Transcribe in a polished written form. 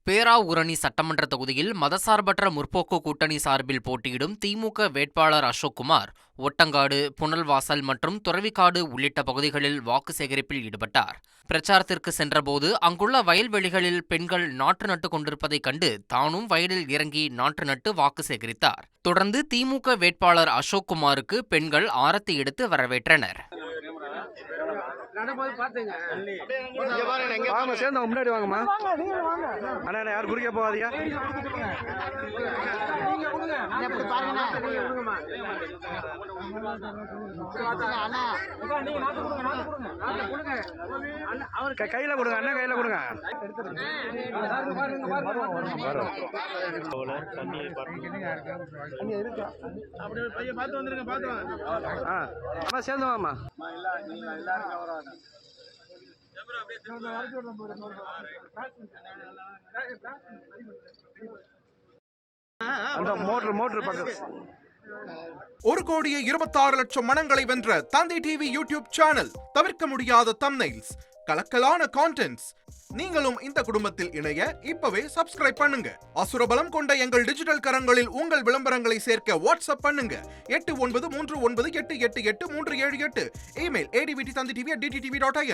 பேராவூரணி சட்டமன்ற தொகுதியில் மதசார்பற்ற முற்போக்கு கூட்டணி சார்பில் போட்டியிடும் திமுக வேட்பாளர் அசோக்குமார் ஒட்டங்காடு, புனல்வாசல் மற்றும் துறவிக்காடு உள்ளிட்ட பகுதிகளில் வாக்கு சேகரிப்பில் ஈடுபட்டார். பிரச்சாரத்திற்கு சென்றபோது அங்குள்ள வயல்வெளிகளில் பெண்கள் நாற்று நட்டு கொண்டிருப்பதைக் கண்டு தானும் வயலில் இறங்கி நாற்று நட்டு வாக்கு சேகரித்தார். தொடர்ந்து திமுக வேட்பாளர் அசோக்குமாருக்கு பெண்கள் ஆரத்தி எடுத்து வரவேற்றனர். முன்னாடி வாங்கம்மா. அண்ணா யாரும் குறுக்க போகாதீங்க. கையில கொடுங்க அண்ணா, கையில கொடுங்க. சேர்ந்து வாமா. ஒரு கோடியே 26 லட்சம் மனங்களை வென்ற தந்தை டிவி யூடியூப் சேனல். தவிர்க்க முடியாத தம்ப்நெயில்ஸ், கலக்கலான கான்டென்ட்ஸ். நீங்களும் இந்த குடும்பத்தில் இணைய இப்பவே சப்ஸ்கிரைப் பண்ணுங்க. அசுரபலம் கொண்ட எங்கள் டிஜிட்டல் கரங்களில் உங்கள் விளம்பரங்களை சேர்க்க வாட்ஸ்அப் பண்ணுங்க. 8939888838. Email advtv@dttv.in.